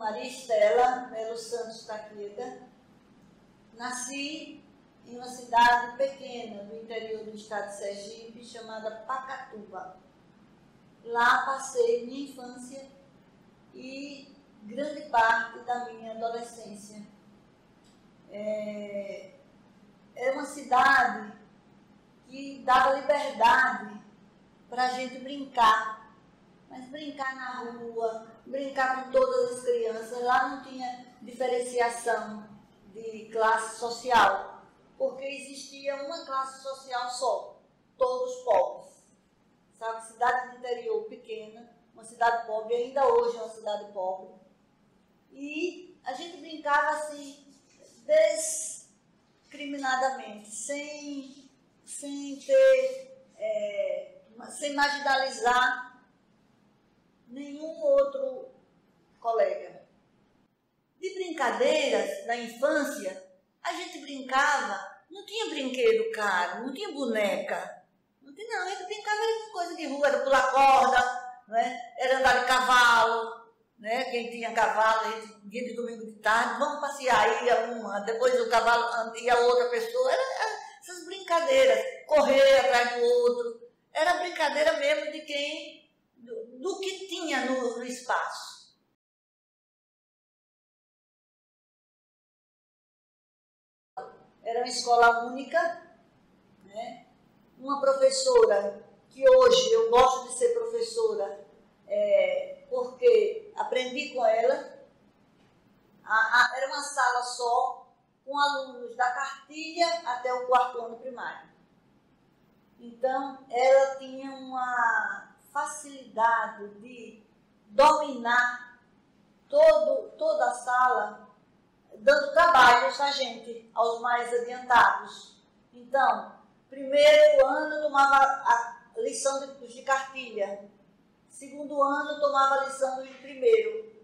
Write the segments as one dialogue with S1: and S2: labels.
S1: Maristela Melo Santos Taqueda. Nasci em uma cidade pequena do interior do estado de Sergipe, chamada Pacatuba. Lá passei minha infância e grande parte da minha adolescência. É uma cidade que dava liberdade para a gente brincar, mas brincar na rua, brincar com todas as crianças. Lá não tinha diferenciação de classe social, porque existia uma classe social só, todos pobres. Sabe, cidade do interior pequena, uma cidade pobre, ainda hoje é uma cidade pobre. E a gente brincava assim, discriminadamente, sem marginalizar nenhum outro colega. De brincadeiras na infância, a gente brincava, não tinha brinquedo caro, não tinha boneca, não, a gente brincava com coisa de rua, era pular corda, né? Era andar de cavalo, né? Quem tinha cavalo, a gente dia de domingo de tarde, vamos passear, ia uma, depois o cavalo ia outra pessoa, era essas brincadeiras, correr atrás do outro, era brincadeira mesmo de quem, do que tinha no espaço. Era uma escola única, né? Uma professora, que hoje eu gosto de ser professora, porque aprendi com ela. Era uma sala só, com alunos da cartilha até o 4º ano primário. Então, ela tinha uma facilidade de dominar toda a sala, dando trabalhos a gente, aos mais adiantados. Então, primeiro ano tomava a lição de cartilha, segundo ano tomava a lição de primeiro,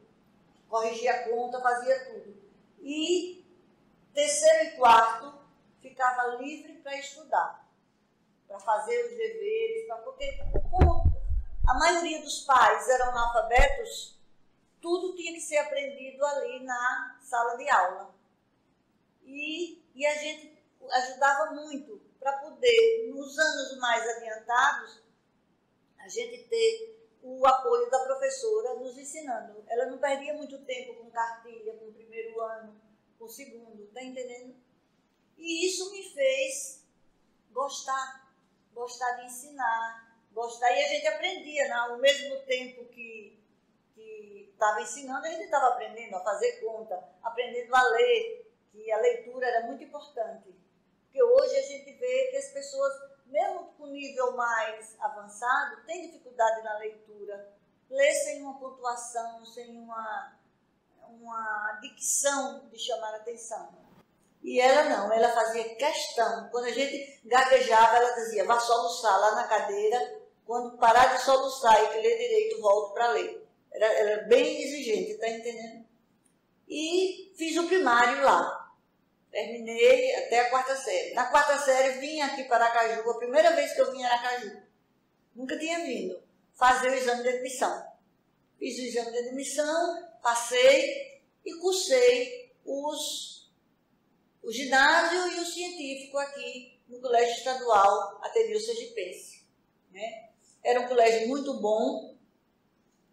S1: corrigia a conta, fazia tudo. E terceiro e quarto ficava livre para estudar, para fazer os deveres, porque como a maioria dos pais eram analfabetos, tudo tinha que ser aprendido ali na sala de aula. E a gente ajudava muito para poder, nos anos mais adiantados, a gente ter o apoio da professora nos ensinando. Ela não perdia muito tempo com cartilha, com o primeiro ano, com o segundo, tá entendendo? E isso me fez gostar de ensinar, gostar. E a gente aprendia, ao mesmo tempo que estava ensinando, a gente estava aprendendo a fazer conta, aprendendo a ler, que a leitura era muito importante. Porque hoje a gente vê que as pessoas, mesmo com nível mais avançado, têm dificuldade na leitura. Lê sem uma pontuação, sem uma dicção de chamar a atenção. E ela não, ela fazia questão. Quando a gente gaguejava, ela dizia, vá soluçar lá na cadeira, quando parar de soluçar e que ler direito, volte para ler. Era bem exigente, tá entendendo? E fiz o primário lá. Terminei até a 4ª série. Na 4ª série vim aqui para Aracaju, a primeira vez que eu vim em Aracaju. Nunca tinha vindo. Fazer o exame de admissão. Fiz o exame de admissão, passei e cursei o ginásio e o científico aqui no Colégio Estadual Ateneu Sergipense. Né? Era um colégio muito bom,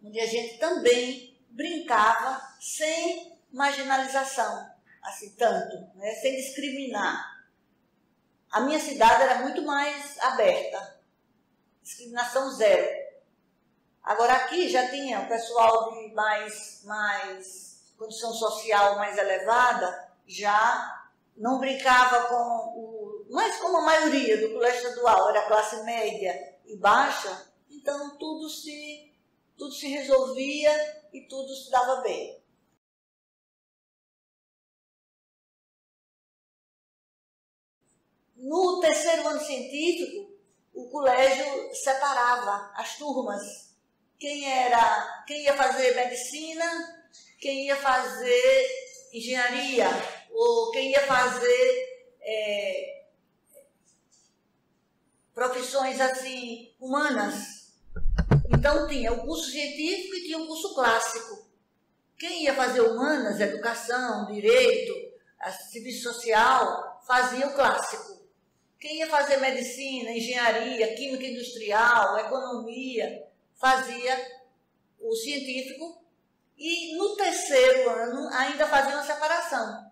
S1: onde a gente também brincava sem marginalização, assim, tanto, né? Sem discriminar. A minha cidade era muito mais aberta, discriminação zero. Agora aqui já tinha o pessoal de mais condição social mais elevada, já não brincava mas como a maioria do colégio estadual era classe média e baixa, então tudo se resolvia e tudo se dava bem. No terceiro ano científico, o colégio separava as turmas. Quem ia fazer medicina, quem ia fazer engenharia, ou quem ia fazer profissões assim, humanas. Então tinha o curso científico e tinha o curso clássico, Quem ia fazer humanas, educação, direito, serviço social, fazia o clássico. Quem ia fazer medicina, engenharia, química industrial, economia, fazia o científico. E no terceiro ano ainda fazia uma separação.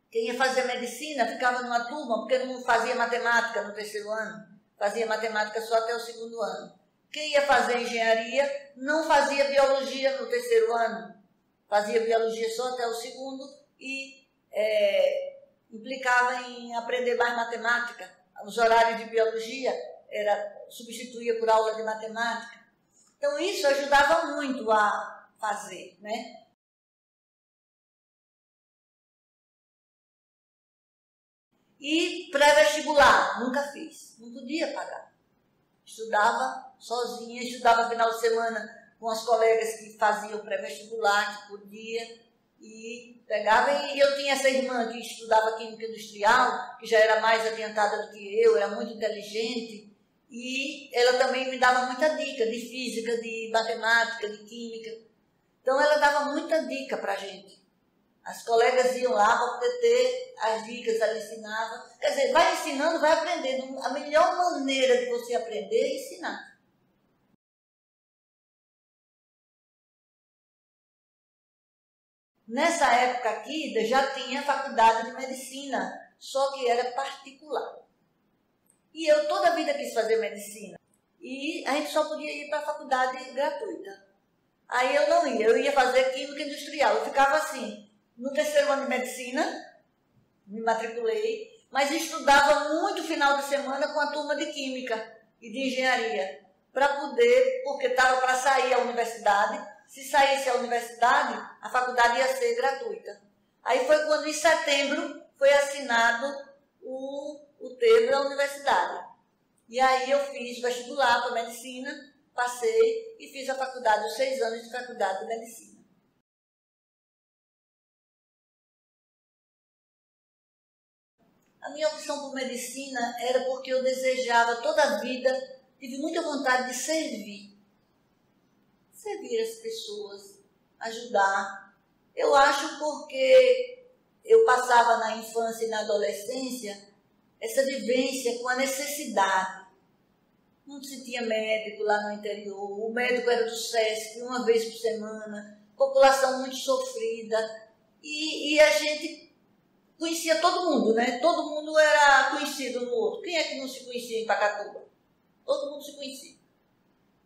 S1: Quem ia fazer medicina ficava numa turma, porque não fazia matemática no terceiro ano, fazia matemática só até o segundo ano. Quem ia fazer engenharia não fazia biologia no terceiro ano, fazia biologia só até o segundo e implicava em aprender mais matemática. Os horários de biologia substituía por aula de matemática. Então isso ajudava muito a fazer, né? E pré-vestibular, nunca fiz, não podia pagar. Estudava sozinha, estudava final de semana com as colegas que faziam pré-vestibular, que podia, e pegava. E eu tinha essa irmã que estudava química industrial, que já era mais adiantada do que eu, era muito inteligente, e ela também me dava muita dica de física, de matemática, de química. Então ela dava muita dica para a gente. As colegas iam lá para poder ter as dicas, ela ensinava. Quer dizer, vai ensinando, vai aprendendo. A melhor maneira de você aprender é ensinar. Nessa época aqui, já tinha faculdade de medicina, só que era particular. E eu toda a vida quis fazer medicina. E a gente só podia ir para a faculdade gratuita. Aí eu não ia, eu ia fazer química industrial. Eu ficava assim. No terceiro ano de medicina, me matriculei, mas estudava muito final de semana com a turma de química e de engenharia, para poder, porque estava para sair a universidade. Se saísse a universidade, a faculdade ia ser gratuita. Aí foi quando, em setembro, foi assinado o termo da universidade. E aí eu fiz vestibular para medicina, passei e fiz a faculdade, os 6 anos de faculdade de medicina. A minha opção por medicina era porque eu desejava toda a vida, tive muita vontade de servir. Servir as pessoas, ajudar. Eu acho porque eu passava na infância e na adolescência essa vivência com a necessidade. Não se tinha médico lá no interior, o médico era do SESC, uma vez por semana, população muito sofrida, e a gente conhecia todo mundo, né? Todo mundo era conhecido no outro. Quem é que não se conhecia em Pacatuba? Todo mundo se conhecia.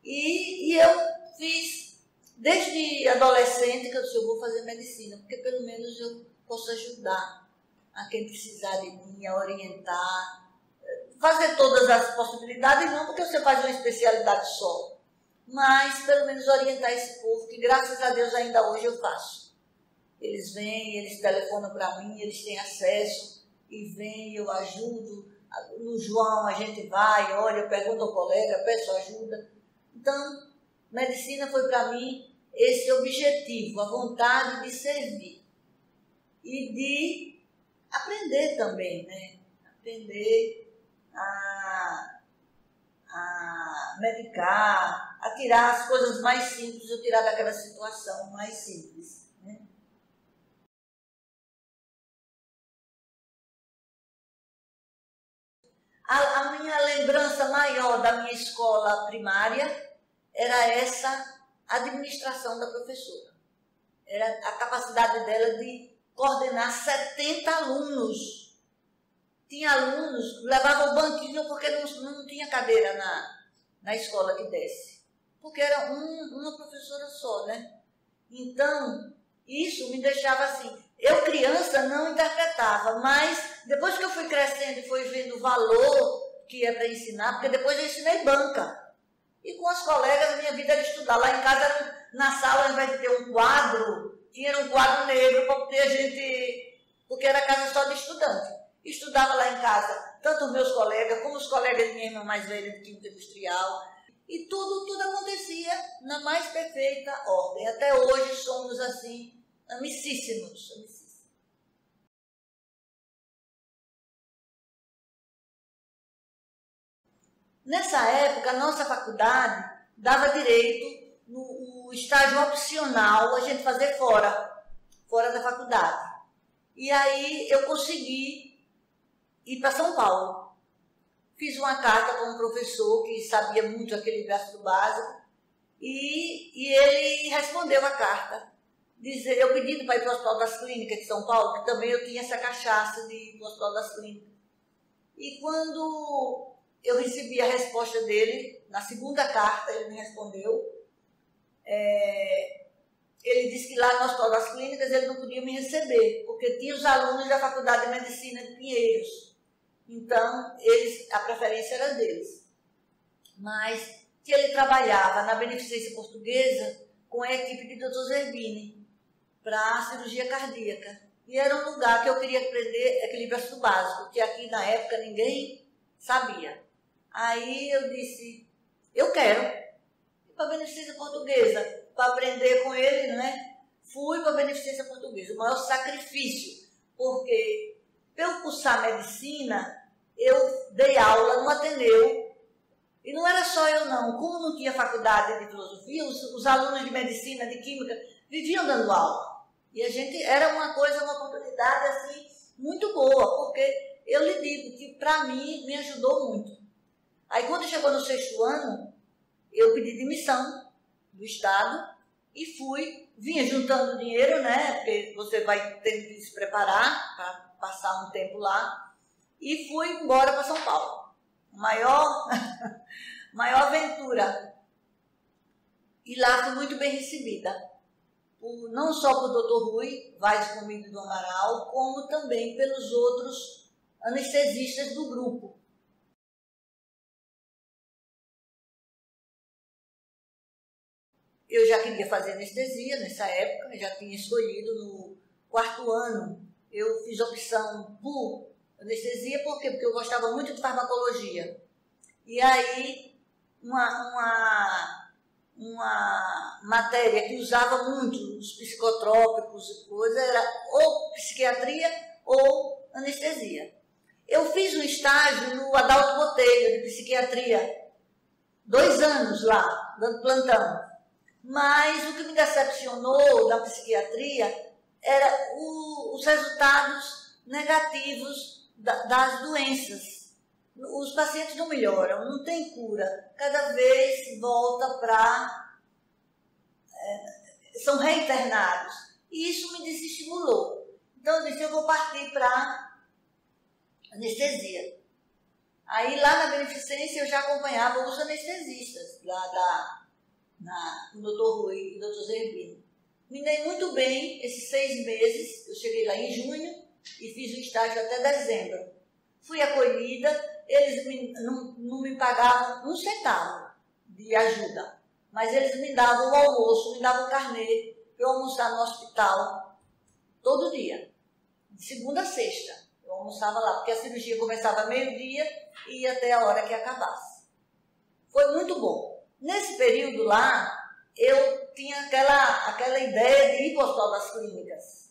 S1: E eu fiz, desde adolescente, que eu disse, eu vou fazer medicina, porque pelo menos eu posso ajudar a quem precisar de mim, a orientar, fazer todas as possibilidades, não porque você faz uma especialidade só, mas pelo menos orientar esse povo, que graças a Deus ainda hoje eu faço. Eles vêm, eles telefonam para mim, eles têm acesso, e vêm, eu ajudo. No João a gente vai, olha, eu pergunto ao colega, peço ajuda. Então, medicina foi para mim esse objetivo, a vontade de servir. E de aprender também, né? Aprender a medicar, a tirar as coisas mais simples, eu tirar daquela situação mais simples, né? A minha lembrança maior da minha escola primária era essa administração da professora. Era a capacidade dela de coordenar 70 alunos. Tinha alunos que levavam o banquinho porque não tinha cadeira na escola que desce. Porque era uma professora só, né? Então, isso me deixava assim. Eu, criança, não interpretava, mas depois que eu fui crescendo e fui vendo o valor que é para ensinar, porque depois eu ensinei banca. E com as colegas, a minha vida era estudar. Lá em casa, na sala, ao invés de ter um quadro, tinha um quadro negro para poder a gente... Porque era casa só de estudante. Estudava lá em casa, tanto os meus colegas, como os colegas de minha irmã mais velha de química industrial. E tudo acontecia na mais perfeita ordem. Até hoje somos assim, amicíssimos. Nessa época, a nossa faculdade dava direito o estágio opcional a gente fazer fora da faculdade. E aí eu consegui ir para São Paulo. Fiz uma carta para um professor que sabia muito aquele universo do básico e ele respondeu a carta. Eu pedi para ir para o Hospital das Clínicas de São Paulo, que também eu tinha essa cachaça de ir para o Hospital das Clínicas. E quando eu recebi a resposta dele, na segunda carta ele me respondeu, ele disse que lá no Hospital das Clínicas ele não podia me receber, porque tinha os alunos da Faculdade de Medicina de Pinheiros. Então, a preferência era deles. Mas que ele trabalhava na Beneficência Portuguesa com a equipe de Dr. Zerbini para cirurgia cardíaca. E era um lugar que eu queria aprender equilíbrio básico, que aqui na época ninguém sabia. Aí eu disse, eu quero ir para a Beneficência Portuguesa, para aprender com ele, né? Fui para a Beneficência Portuguesa, o maior sacrifício, porque para eu cursar medicina, eu dei aula no Ateneu, e não era só eu não, como não tinha faculdade de filosofia, os alunos de medicina, de química, viviam dando aula. E a gente, era uma oportunidade assim, muito boa, porque eu lhe digo que para mim me ajudou muito. Aí quando chegou no 6º ano, eu pedi demissão do Estado e vinha juntando dinheiro, né, porque você vai ter que se preparar para passar um tempo lá, e fui embora para São Paulo. Maior aventura. E lá fui muito bem recebida. Não só por Dr. Rui Vaz Comigo do Amaral, como também pelos outros anestesistas do grupo. Eu já queria fazer anestesia nessa época, já tinha escolhido no 4º ano. Eu fiz opção por anestesia, por quê? Porque eu gostava muito de farmacologia. E aí, uma matéria que usava muito os psicotrópicos e coisa, era ou psiquiatria ou anestesia. Eu fiz um estágio no Adalto Botelho, de psiquiatria, 2 anos lá, dando plantão. Mas o que me decepcionou da psiquiatria era os resultados negativos das doenças. Os pacientes não melhoram, não tem cura. Cada vez volta são reinternados. E isso me desestimulou. Então eu disse, eu vou partir para anestesia. Aí lá na Beneficência eu já acompanhava os anestesistas lá com o Dr. Rui e o Dr. Zerbini. Me dei muito bem esses 6 meses. Eu cheguei lá em junho e fiz o estágio até dezembro. Fui acolhida, eles não me pagavam um centavo de ajuda, mas eles me davam o almoço, me davam o carnê para eu almoçar no hospital todo dia, de segunda a sexta. Eu almoçava lá, porque a cirurgia começava meio-dia e ia até a hora que acabasse. Foi muito bom. Nesse período lá, eu tinha aquela ideia de ir para o Hospital das Clínicas.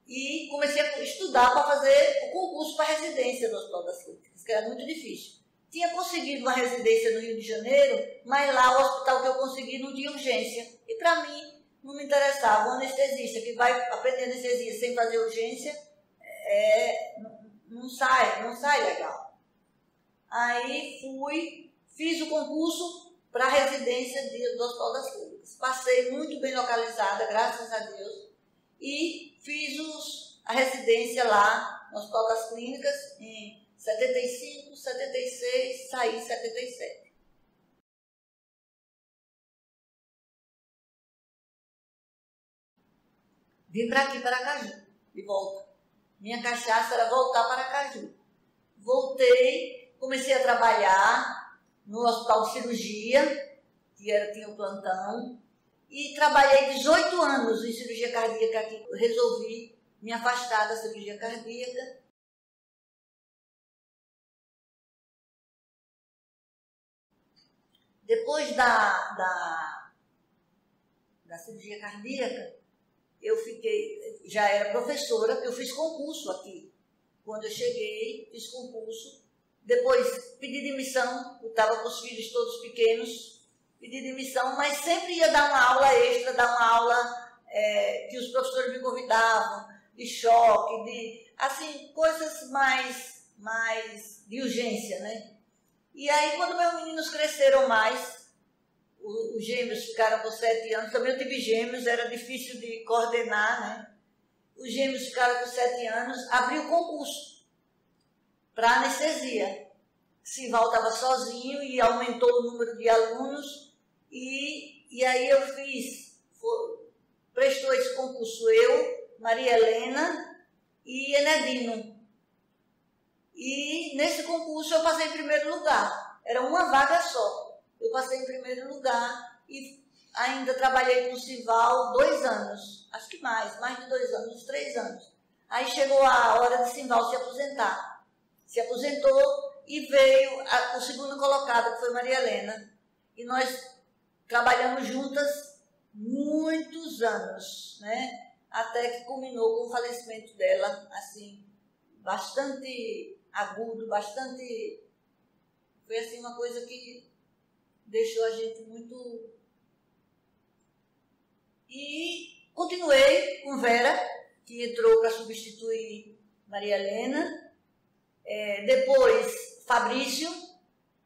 S1: E comecei a estudar para fazer o concurso para residência no Hospital das Clínicas, que era muito difícil. Tinha conseguido uma residência no Rio de Janeiro, mas lá o hospital que eu consegui não tinha urgência. E para mim, não me interessava. Um anestesista que vai aprender anestesia sem fazer urgência, não sai legal. Aí fiz o concurso para a residência do Hospital das Clínicas. Passei muito bem localizada, graças a Deus, e fiz a residência lá no Hospital das Clínicas em 75, 76, saí em 77. Vim para aqui, para Aracaju, de volta. Minha cachaça era voltar para Aracaju. Voltei, comecei a trabalhar no Hospital de Cirurgia, que tinha o plantão, e trabalhei 18 anos em cirurgia cardíaca aqui. Resolvi me afastar da cirurgia cardíaca. Depois da cirurgia cardíaca, eu já era professora, eu fiz concurso aqui. Quando eu cheguei, fiz concurso. Depois pedi demissão, eu estava com os filhos todos pequenos, pedi demissão, mas sempre ia dar uma aula extra, dar uma aula que os professores me convidavam, de choque, de, assim, coisas mais de urgência, né? E aí, quando meus meninos cresceram mais, os gêmeos ficaram com 7 anos, também eu tive gêmeos, era difícil de coordenar, né? Os gêmeos ficaram com 7 anos, abri o concurso para anestesia. Simval estava sozinho e aumentou o número de alunos, e aí eu prestou esse concurso eu, Maria Helena e Enedino. E nesse concurso eu passei em primeiro lugar, era uma vaga só. Eu passei em primeiro lugar e ainda trabalhei com o Simval 2 anos, acho que mais de 2 anos, 3 anos. Aí chegou a hora de Simval se aposentar. Se aposentou e veio o segundo colocado, que foi Maria Helena. E nós trabalhamos juntas muitos anos, né? Até que culminou com o falecimento dela, assim, bastante agudo, bastante... Foi assim uma coisa que deixou a gente muito... E continuei com Vera, que entrou para substituir Maria Helena. Depois, Fabrício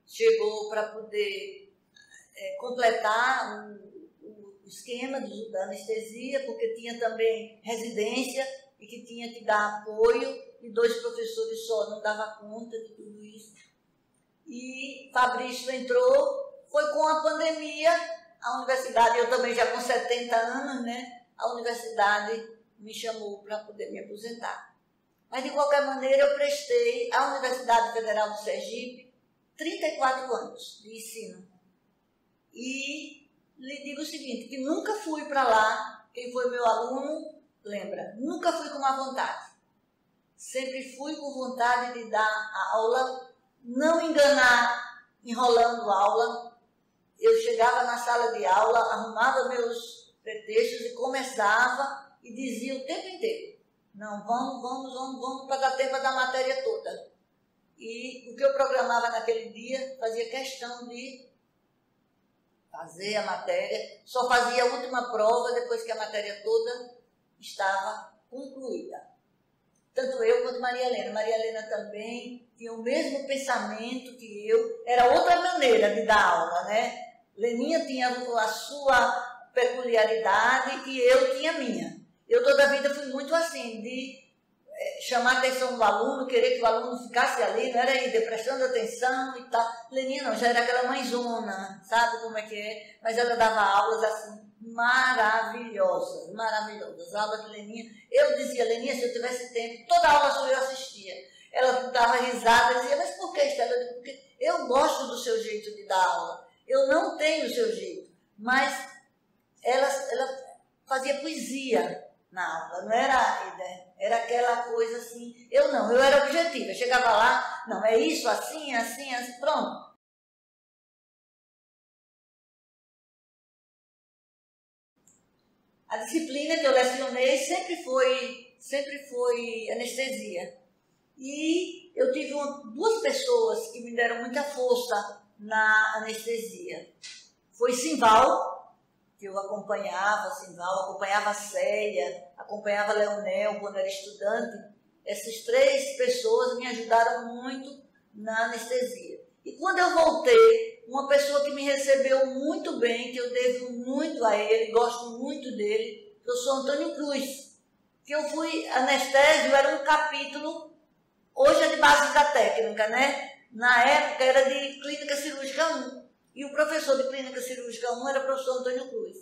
S1: chegou para poder completar o esquema da anestesia, porque tinha também residência e que tinha que dar apoio, e 2 professores só não dava conta de tudo isso. E Fabrício entrou, foi com a pandemia, a universidade, eu também já com 70 anos, né? A universidade me chamou para poder me aposentar. Mas, de qualquer maneira, eu prestei à Universidade Federal do Sergipe 34 anos de ensino. E lhe digo o seguinte, que nunca fui para lá, quem foi meu aluno, lembra, nunca fui com má vontade. Sempre fui com vontade de dar a aula, não enganar enrolando aula. Eu chegava na sala de aula, arrumava meus pretextos e começava e dizia o tempo inteiro: não, vamos para dar tempo da matéria toda. E o que eu programava naquele dia, fazia questão de fazer a matéria, só fazia a última prova depois que a matéria toda estava concluída. Tanto eu quanto Maria Helena. Maria Helena também tinha o mesmo pensamento que eu, era outra maneira de dar aula, né? Leninha tinha a sua peculiaridade e eu tinha a minha. Eu toda a vida fui muito assim, de chamar a atenção do aluno, querer que o aluno ficasse ali, não era aí, prestando atenção e tal. Leninha não, já era aquela mãezona, sabe como é que é? Mas ela dava aulas assim, maravilhosas, maravilhosas. Aulas de Leninha. Eu dizia, Leninha, se eu tivesse tempo, toda aula sua eu assistia. Ela dava risada e dizia, mas por que, Estela? Porque eu gosto do seu jeito de dar aula. Eu não tenho o seu jeito, mas ela fazia poesia na aula, não era, né? Era aquela coisa assim, eu não, eu era objetiva, eu chegava lá, não, é isso, assim, assim, assim, pronto. A disciplina que eu lecionei sempre foi anestesia. E eu tive 2 pessoas que me deram muita força na anestesia. Foi Simval, que eu acompanhava, acompanhava a Célia, acompanhava a Leonel quando era estudante. Essas 3 pessoas me ajudaram muito na anestesia. E quando eu voltei, uma pessoa que me recebeu muito bem, que eu devo muito a ele, gosto muito dele, eu sou Antônio Cruz, que eu fui anestésio, era um capítulo, hoje é de básica técnica, né? Na época era de clínica cirúrgica 1. E o professor de clínica cirúrgica 1 era o professor Antônio Cruz.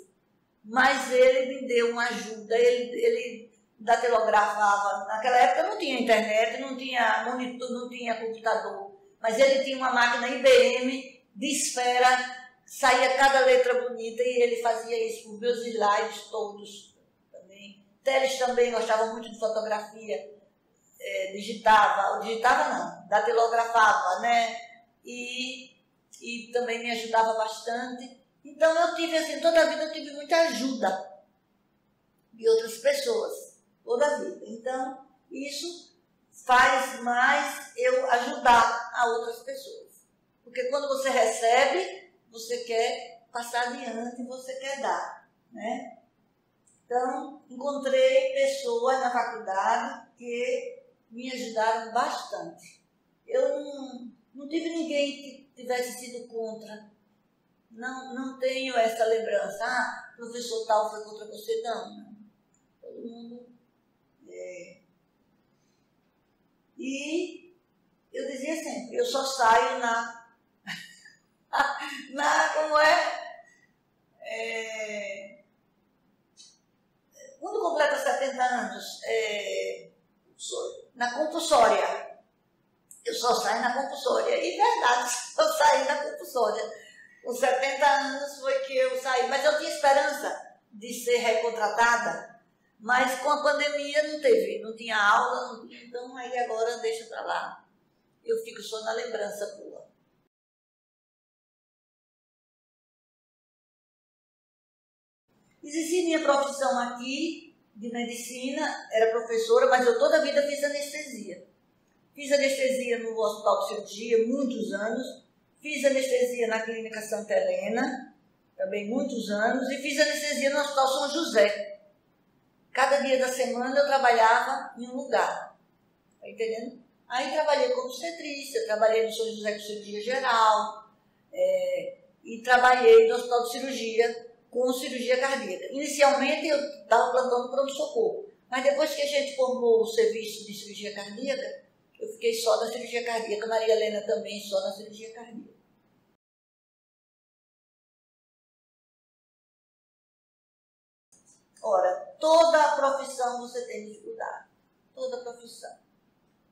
S1: Mas ele me deu uma ajuda, ele datilografava. Naquela época não tinha internet, não tinha monitor, não tinha computador. Mas ele tinha uma máquina IBM de esfera, saía cada letra bonita e ele fazia isso por meus slides todos também. Teles também gostava muito de fotografia, digitava não, datilografava, né? E também me ajudava bastante. Então eu tive, assim, toda a vida eu tive muita ajuda de outras pessoas, toda a vida. Então, isso faz mais eu ajudar a outras pessoas. Porque quando você recebe, você quer passar adiante, você quer dar, né? Então, encontrei pessoas na faculdade que me ajudaram bastante. Eu não tive ninguém que tivesse sido contra. Não tenho essa lembrança. Ah, o professor tal foi contra você. Não. Todo mundo... E eu dizia sempre, eu só saio como quando completa 70 anos, na compulsória. Eu só saio na compulsória. E verdade, eu saí na compulsória. Com 70 anos foi que eu saí. Mas eu tinha esperança de ser recontratada. Mas com a pandemia não tinha aula, então aí agora deixa pra lá. Eu fico só na lembrança boa. Exerci minha profissão aqui, de medicina, era professora, mas eu toda a vida fiz anestesia. Fiz anestesia no Hospital de Cirurgia, muitos anos. Fiz anestesia na Clínica Santa Helena, também muitos anos. E fiz anestesia no Hospital São José. Cada dia da semana eu trabalhava em um lugar. Tá entendendo? Aí trabalhei como obstetrícia, trabalhei no São José com cirurgia geral, e trabalhei no Hospital de Cirurgia com cirurgia cardíaca. Inicialmente eu estava plantando no pronto-socorro, mas depois que a gente formou o serviço de cirurgia cardíaca, eu fiquei só na cirurgia cardíaca, Maria Helena também só na cirurgia cardíaca. Ora, toda profissão você tem dificuldade, toda profissão.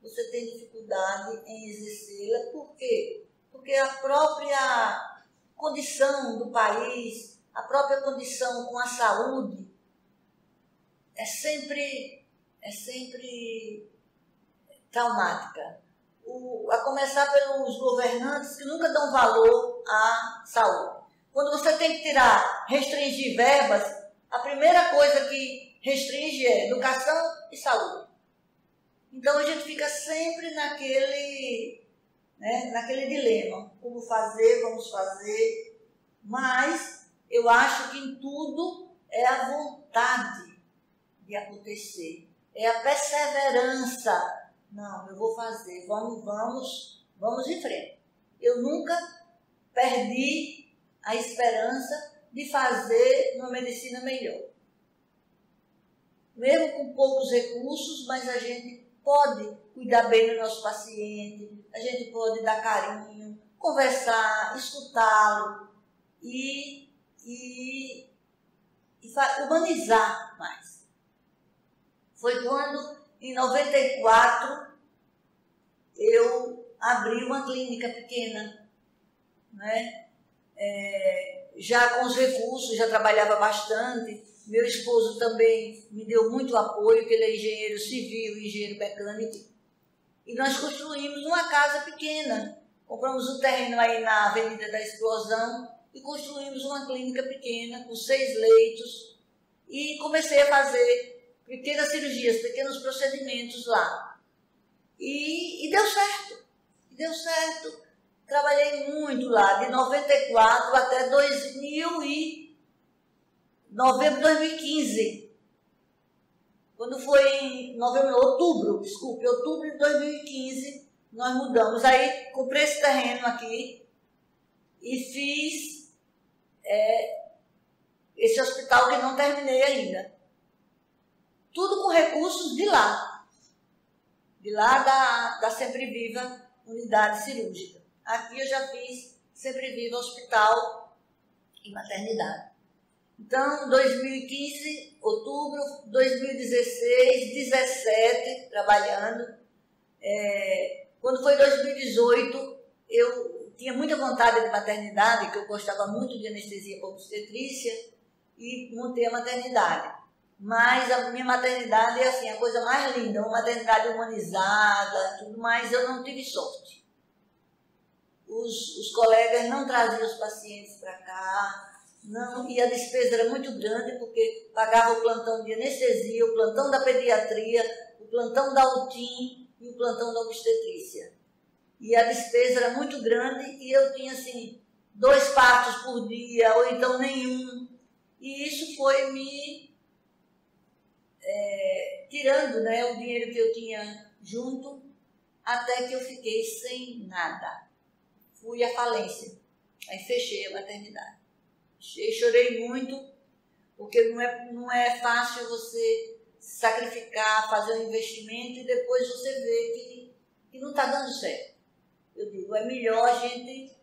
S1: Você tem dificuldade em exercê-la, por quê? Porque a própria condição do país, a própria condição com a saúde, é sempre traumática. A começar pelos governantes que nunca dão valor à saúde. Quando você tem que restringir verbas, a primeira coisa que restringe é educação e saúde. Então a gente fica sempre naquele dilema, como fazer, vamos fazer, mas eu acho que em tudo é a vontade de acontecer, é a perseverança. Não, eu vou fazer, vamos em frente. Eu nunca perdi a esperança de fazer uma medicina melhor. Mesmo com poucos recursos, mas a gente pode cuidar bem do nosso paciente, a gente pode dar carinho, conversar, escutá-lo e humanizar mais. Foi quando, em 94, eu abri uma clínica pequena, né? Já com os recursos, já trabalhava bastante. Meu esposo também me deu muito apoio, que ele é engenheiro civil, engenheiro mecânico. E nós construímos uma casa pequena. Compramos um terreno aí na Avenida da Explosão e construímos uma clínica pequena com 6 leitos. E comecei a fazer pequenas cirurgias, pequenos procedimentos lá. E deu certo. Deu certo. Trabalhei muito lá, de 94 até novembro de 2015. Quando foi em outubro de 2015, nós mudamos. Aí comprei esse terreno aqui e fiz esse hospital que não terminei ainda. Tudo com recursos de lá da Sempre Viva Unidade Cirúrgica. Aqui eu já fiz Sempre Viva Hospital e Maternidade. Então, 2015, outubro, 2016, 17, trabalhando. Quando foi 2018, eu tinha muita vontade de maternidade, que eu gostava muito de anestesia como obstetrícia, e montei a maternidade. Mas a minha maternidade é assim, a coisa mais linda, uma maternidade humanizada, tudo mais, eu não tive sorte. Os colegas não traziam os pacientes para cá, não, e a despesa era muito grande, porque pagava o plantão de anestesia, o plantão da pediatria, o plantão da UTIM e o plantão da obstetrícia. E a despesa era muito grande e eu tinha, assim, 2 partos por dia, ou então nenhum. E isso foi me tirando, né, o dinheiro que eu tinha junto, até que eu fiquei sem nada. Fui à falência. Aí fechei a maternidade. Chorei muito, porque não é fácil você sacrificar, fazer um investimento e depois você vê que não está dando certo. Eu digo, é melhor a gente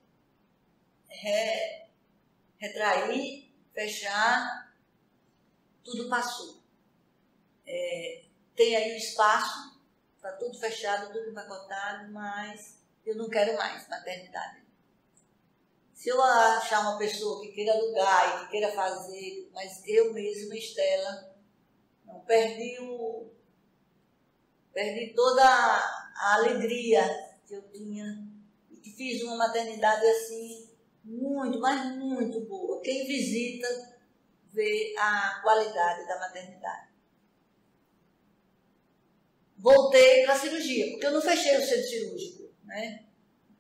S1: retrair, fechar, tudo passou. Tem aí o espaço, está tudo fechado, tudo empacotado, mas eu não quero mais maternidade. Se eu achar uma pessoa que queira alugar e que queira fazer, mas eu mesma, Estela, não perdi toda a alegria que eu tinha e que fiz uma maternidade assim, muito, mas muito boa. Quem visita vê a qualidade da maternidade. Voltei para a cirurgia, porque eu não fechei o centro cirúrgico, né?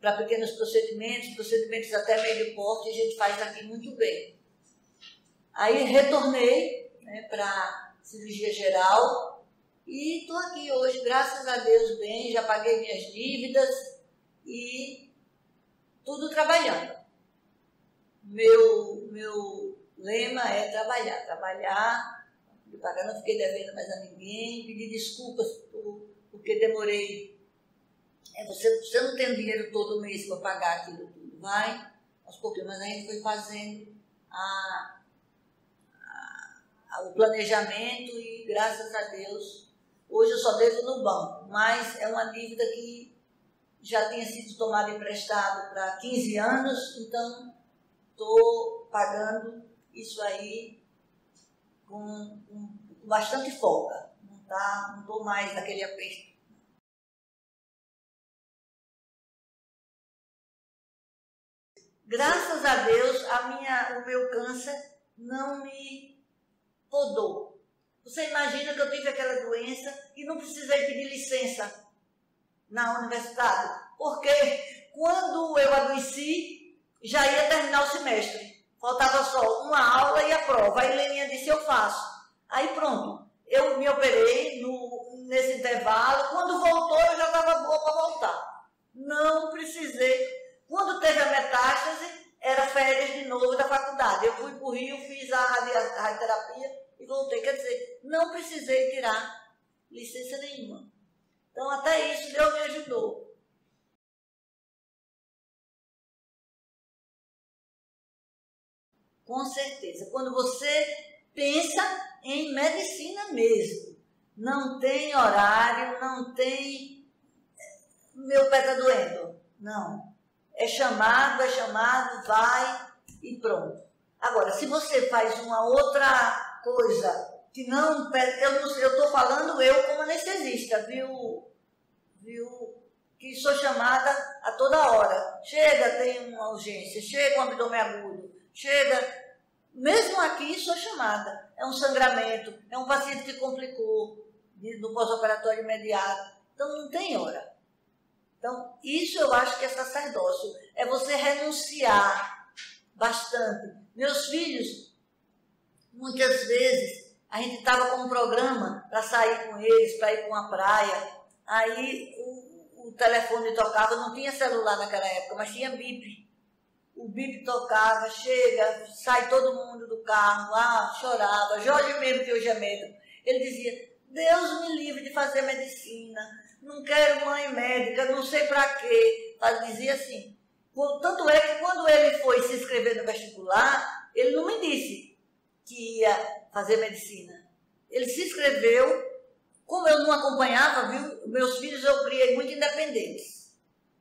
S1: Para pequenos procedimentos até médio porte, a gente faz aqui muito bem. Aí retornei, né, para cirurgia geral e estou aqui hoje, graças a Deus, bem, já paguei minhas dívidas e tudo trabalhando. Meu lema é trabalhar, não fiquei devendo mais a ninguém, pedir desculpas porque demorei. Você não tem o dinheiro todo mês para pagar aquilo tudo, vai aos pouquinhos, mas a gente foi fazendo o planejamento e, graças a Deus, hoje eu só devo no banco, mas é uma dívida que já tinha sido tomada emprestado para 15 anos, então estou pagando isso aí com bastante folga, não estou mais naquele aperto. Graças a Deus, o meu câncer não me podou. Você imagina que eu tive aquela doença e não precisei pedir licença na universidade, porque quando eu adoeci, já ia terminar o semestre. Faltava só uma aula e a prova. A Heleninha disse, eu faço. Aí pronto, eu me operei nesse intervalo. Quando voltou, eu já estava boa para voltar. Não precisei. Quando teve a metástase, era férias de novo da faculdade. Eu fui para o Rio, fiz a radioterapia e voltei. Quer dizer, não precisei tirar licença nenhuma. Então, até isso Deus me ajudou. Com certeza. Quando você pensa em medicina mesmo, não tem horário, não tem meu pé está doendo. Não. É chamado, vai e pronto. Agora, se você faz uma outra coisa que não... Eu estou falando eu como anestesista, viu? Que sou chamada a toda hora. Chega, tem uma urgência, chega um abdômen agudo, chega... Mesmo aqui sou chamada. É um sangramento, é um paciente que complicou no pós-operatório imediato. Então não tem hora. Então, isso eu acho que é sacerdócio, é você renunciar bastante. Meus filhos, muitas vezes, a gente estava com um programa para sair com eles, para ir com a praia, aí o telefone tocava, não tinha celular naquela época, mas tinha bip. O bip tocava, chega, sai todo mundo do carro, chorava, Jorge mesmo, que hoje é médico, ele dizia, Deus me livre de fazer medicina, não quero mãe médica, não sei para quê. Dizia assim. Tanto é que quando ele foi se inscrever no vestibular, ele não me disse que ia fazer medicina. Ele se inscreveu, como eu não acompanhava, viu? Meus filhos eu criei muito independentes.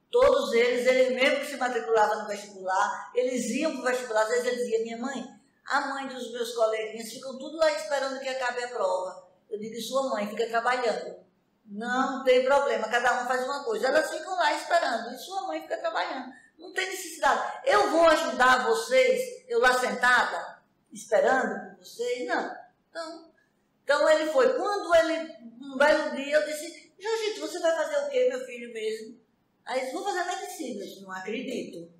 S1: Todos eles mesmo que se matriculava no vestibular, eles iam para o vestibular, às vezes ele dizia, minha mãe, a mãe dos meus coleguinhas ficam tudo lá esperando que acabe a prova. Eu digo, sua mãe fica trabalhando. Não tem problema, cada um faz uma coisa. Elas ficam lá esperando e sua mãe fica trabalhando. Não tem necessidade. Eu vou ajudar vocês, eu lá sentada, esperando por vocês? Não. Então ele foi. Quando um belo dia, eu disse, Jorgito, você vai fazer o quê, meu filho mesmo? Aí eles vão fazer medicina. Eu disse, não acredito.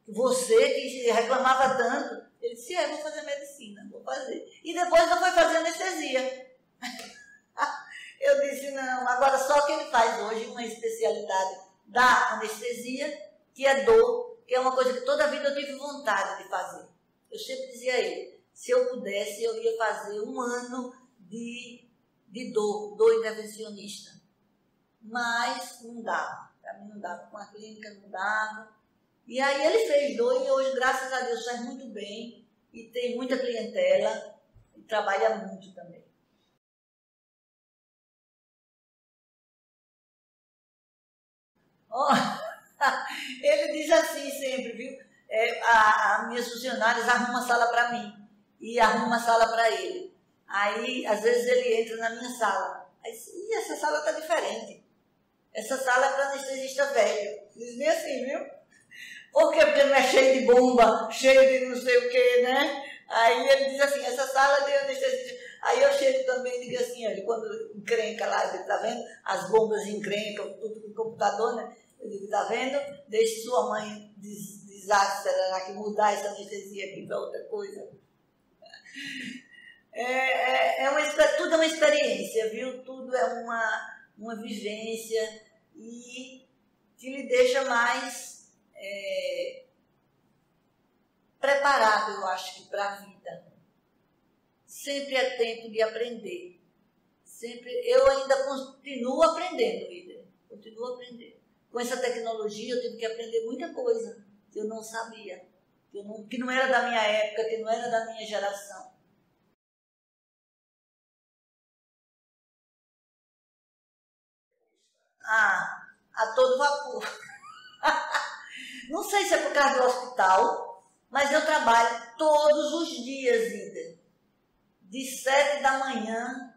S1: Você que reclamava tanto. Ele disse, vou fazer medicina, vou fazer. E depois eu fui fazer anestesia. Eu disse, não, agora só que ele faz hoje uma especialidade da anestesia, que é dor, que é uma coisa que toda a vida eu tive vontade de fazer. Eu sempre dizia a ele, se eu pudesse, eu ia fazer 1 ano de dor intervencionista. Mas não dava, para mim não dava, com a clínica não dava. E aí ele fez dor e hoje, graças a Deus, faz muito bem e tem muita clientela e trabalha muito também. Oh, ele diz assim sempre, viu? As minhas funcionárias arrumam a sala para mim e arrumam a sala para ele. Aí, às vezes, ele entra na minha sala. Aí, essa sala está diferente. Essa sala é para anestesista velho. Diz bem assim, viu? Por quê? Porque não é cheio de bomba, cheio de não sei o quê, né? Aí ele diz assim, essa sala é de anestesista. Aí eu chego também e digo assim, olha, quando encrenca lá, ele tá vendo? As bombas encrencam, tudo no computador, né? Eu digo, tá vendo? Deixe sua mãe desacelerar, que mudar essa anestesia aqui para outra coisa. Tudo é uma experiência, viu? Tudo é uma vivência e que lhe deixa mais preparado, eu acho, que para a vida. Sempre é tempo de aprender. Eu ainda continuo aprendendo, Ida. Continuo aprendendo. Com essa tecnologia eu tive que aprender muita coisa que eu não sabia, que não era da minha época, que não era da minha geração. A todo vapor. Não sei se é por causa do hospital, mas eu trabalho todos os dias, Ida. De 7 da manhã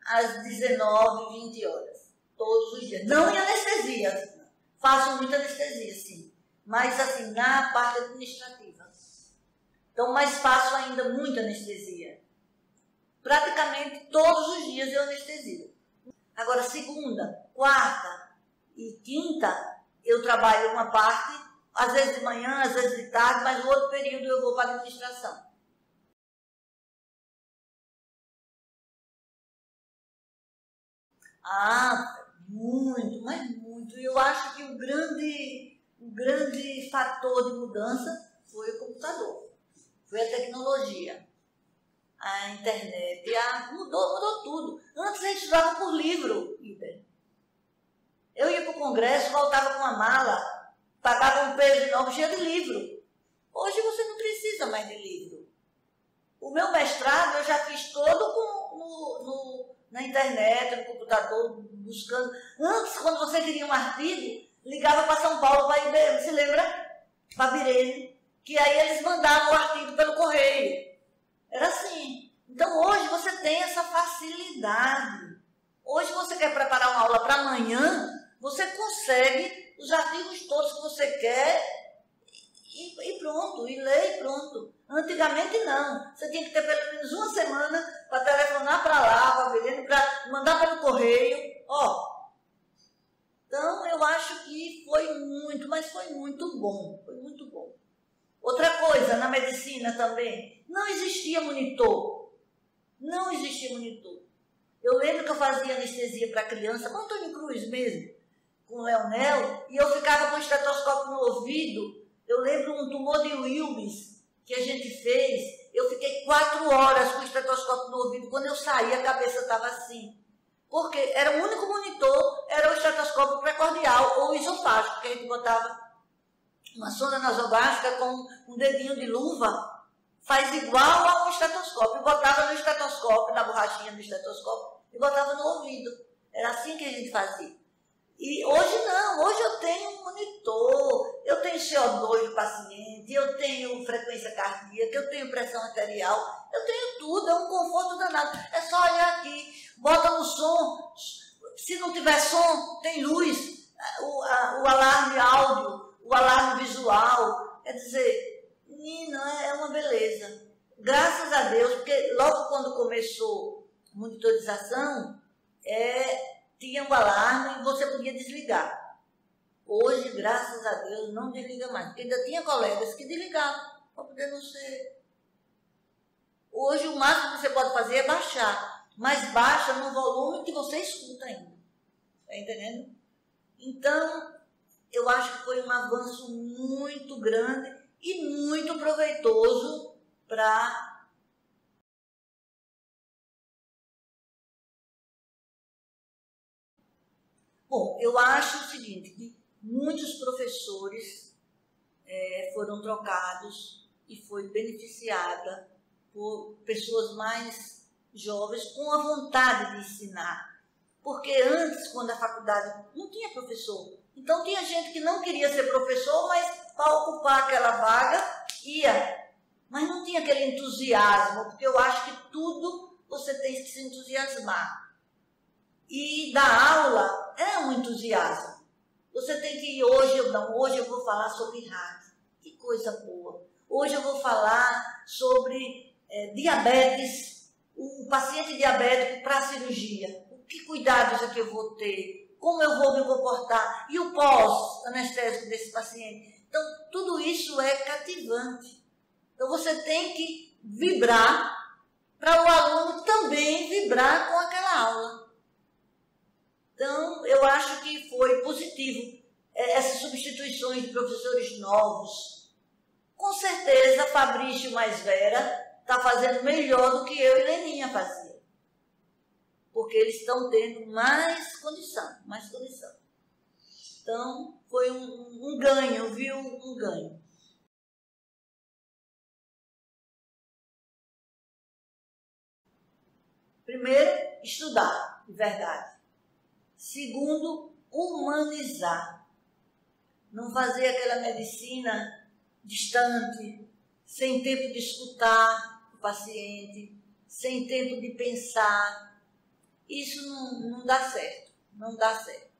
S1: às 19, 20 horas. Todos os dias. Não em anestesia. Faço muita anestesia, sim. Mas, assim, na parte administrativa. Então, mas faço ainda muita anestesia. Praticamente todos os dias eu anestesio. Agora, segunda, quarta e quinta, eu trabalho uma parte, às vezes de manhã, às vezes de tarde, mas o outro período eu vou para a administração. Muito, mas muito. Eu acho que o grande fator de mudança foi o computador, foi a tecnologia, a internet, mudou tudo. Antes a gente estudava por livro, Ida. Eu ia para o congresso, voltava com uma mala, pagava um peso enorme cheio de livro. Hoje você não precisa mais de livro. O meu mestrado eu já fiz todo na internet, no computador, buscando. Antes, quando você queria um artigo, ligava para São Paulo, para IBM, se lembra? Para Birene, que aí eles mandavam o artigo pelo correio. Era assim. Então, hoje você tem essa facilidade. Hoje você quer preparar uma aula para amanhã, você consegue os artigos todos que você quer e pronto, e lê e pronto. Antigamente não. Você tinha que ter pelo menos uma semana para telefonar para lá, para mandar pelo correio. Então eu acho que foi muito, mas foi muito bom. Foi muito bom. Outra coisa, na medicina também, não existia monitor. Não existia monitor. Eu lembro que eu fazia anestesia para criança, com Antônio Cruz mesmo, com o Leonel, e eu ficava com o estetoscópio no ouvido. Eu lembro um tumor de Wilms que a gente fez, eu fiquei 4 horas com o estetoscópio no ouvido. Quando eu saí, a cabeça estava assim. Porque era o único monitor, era o estetoscópio precordial ou isofágico, que a gente botava uma sonda nasogástrica com um dedinho de luva, faz igual a um estetoscópio. Botava no estetoscópio, na borrachinha do estetoscópio, e botava no ouvido. Era assim que a gente fazia. E hoje não, hoje eu tenho um monitor, eu tenho CO2 do paciente, eu tenho frequência cardíaca, eu tenho pressão arterial, eu tenho tudo, é um conforto danado. É só olhar aqui, bota no som, se não tiver som, tem luz, o alarme áudio, o alarme visual, quer dizer, menina, é uma beleza. Graças a Deus, porque logo quando começou a monitorização, tinha um alarme e você podia desligar. Hoje, graças a Deus, não desliga mais, porque ainda tinha colegas que desligavam para poder não ser. Hoje, o máximo que você pode fazer é baixar, mas baixa no volume que você escuta ainda. Está entendendo? Então, eu acho que foi um avanço muito grande e muito proveitoso para... Bom, eu acho o seguinte, que muitos professores foram trocados e foi beneficiada por pessoas mais jovens com a vontade de ensinar. Porque antes, quando a faculdade não tinha professor, então tinha gente que não queria ser professor, mas para ocupar aquela vaga ia. Mas não tinha aquele entusiasmo, porque eu acho que tudo você tem que se entusiasmar. E dar aula é um entusiasmo. Você tem que ir hoje eu vou falar sobre rádio. Que coisa boa. Hoje eu vou falar sobre diabetes, o paciente diabético para a cirurgia. Que cuidados é que eu vou ter? Como eu vou me comportar? E o pós-anestésico desse paciente? Então, tudo isso é cativante. Então, você tem que vibrar para o aluno também vibrar com aquela aula. Então, eu acho que foi positivo essas substituições de professores novos. Com certeza, Fabrício mais Vera está fazendo melhor do que eu e Leninha fazia. Porque eles estão tendo mais condição. Então, foi um ganho, viu? Um ganho. Primeiro, estudar, de verdade. Segundo, humanizar. Não fazer aquela medicina distante, sem tempo de escutar o paciente, sem tempo de pensar. Isso não dá certo, não dá certo.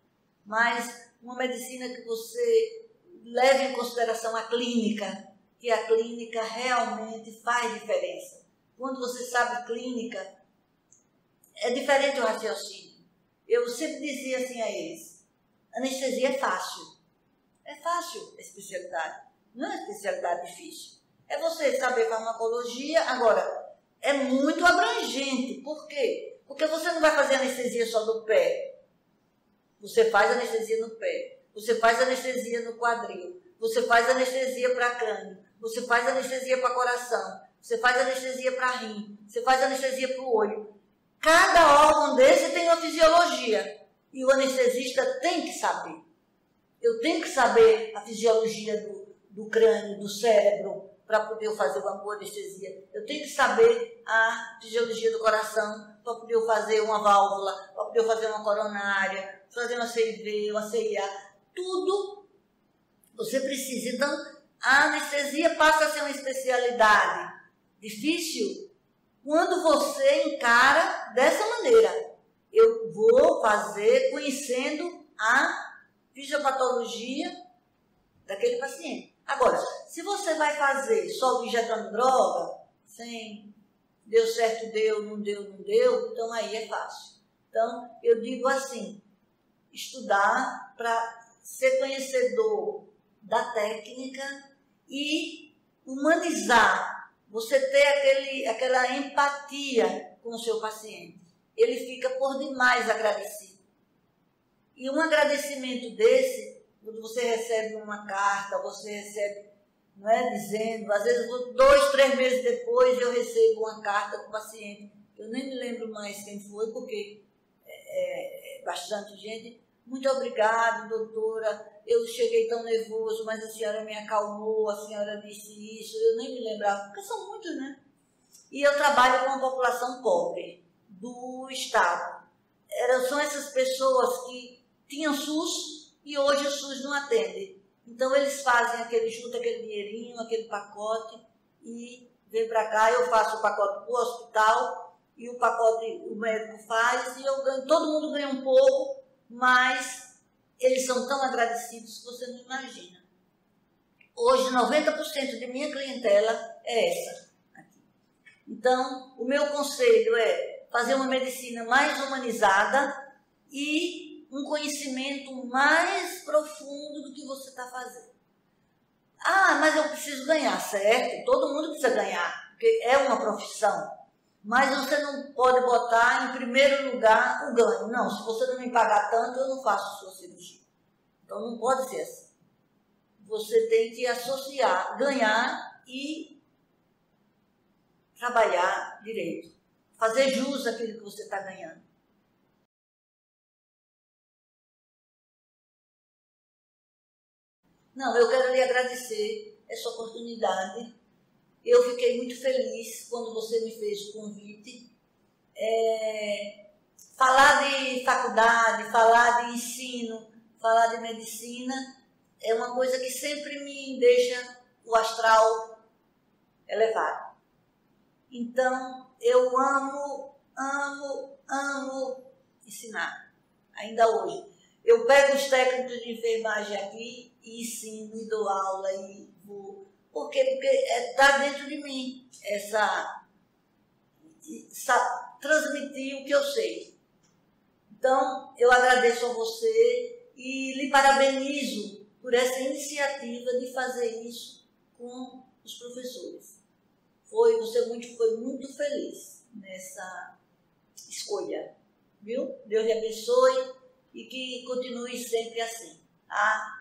S1: Mas uma medicina que você leve em consideração a clínica, que a clínica realmente faz diferença. Quando você sabe clínica, é diferente o raciocínio. Eu sempre dizia assim a eles, anestesia é fácil. É fácil a especialidade, não é especialidade difícil. É você saber farmacologia, agora, é muito abrangente. Por quê? Porque você não vai fazer anestesia só do pé. Você faz anestesia no pé. Você faz anestesia no quadril. Você faz anestesia para crânio. Você faz anestesia para coração. Você faz anestesia para rim. Você faz anestesia para o olho. Cada órgão desse tem uma fisiologia. E o anestesista tem que saber. Eu tenho que saber a fisiologia do crânio, do cérebro, para poder fazer uma boa anestesia. Eu tenho que saber a fisiologia do coração, para poder fazer uma válvula, para poder fazer uma coronária, fazer uma CIV, uma CIA. Tudo você precisa. Então, a anestesia passa a ser uma especialidade difícil quando você encara dessa maneira. Eu vou fazer conhecendo a fisiopatologia daquele paciente. Agora, se você vai fazer só injetando droga, sem deu certo, deu, não deu, então aí é fácil. Então, eu digo assim, estudar para ser conhecedor da técnica e humanizar, você ter aquela empatia com o seu paciente. Ele fica por demais agradecido. E um agradecimento desse, quando você recebe uma carta, você recebe, não é, dizendo, às vezes 2, 3 meses depois eu recebo uma carta do paciente, eu nem me lembro mais quem foi, porque é bastante gente. Muito obrigado, doutora, eu cheguei tão nervoso, mas a senhora me acalmou, a senhora disse isso, eu nem me lembrava, porque são muitos, né? E eu trabalho com uma população pobre do estado. São essas pessoas que tinham SUS e hoje o SUS não atende. Então eles fazem juntam aquele dinheirinho, aquele pacote e vem para cá, eu faço o pacote para o hospital e o pacote o médico faz e eu ganho, todo mundo ganha um pouco, mas eles são tão agradecidos que você não imagina. Hoje 90% de minha clientela é essa aqui. Então o meu conselho é fazer uma medicina mais humanizada e um conhecimento mais profundo do que você está fazendo. Ah, mas eu preciso ganhar, certo? Todo mundo precisa ganhar, porque é uma profissão. Mas você não pode botar em primeiro lugar o ganho. Não, se você não me pagar tanto, eu não faço sua cirurgia. Então não pode ser assim. Você tem que associar, ganhar e trabalhar direito. Fazer jus àquilo que você está ganhando. Não, eu quero lhe agradecer essa oportunidade. Eu fiquei muito feliz quando você me fez o convite. Falar de faculdade, falar de ensino, falar de medicina é uma coisa que sempre me deixa o astral elevado. Então, eu amo ensinar, ainda hoje. Eu pego os técnicos de enfermagem aqui e ensino, e dou aula, e vou. Por quê? Porque está dentro de mim transmitir o que eu sei. Então, eu agradeço a você e lhe parabenizo por essa iniciativa de fazer isso com os professores. Você foi muito feliz nessa escolha, viu? Deus lhe abençoe e que continue sempre assim, tá?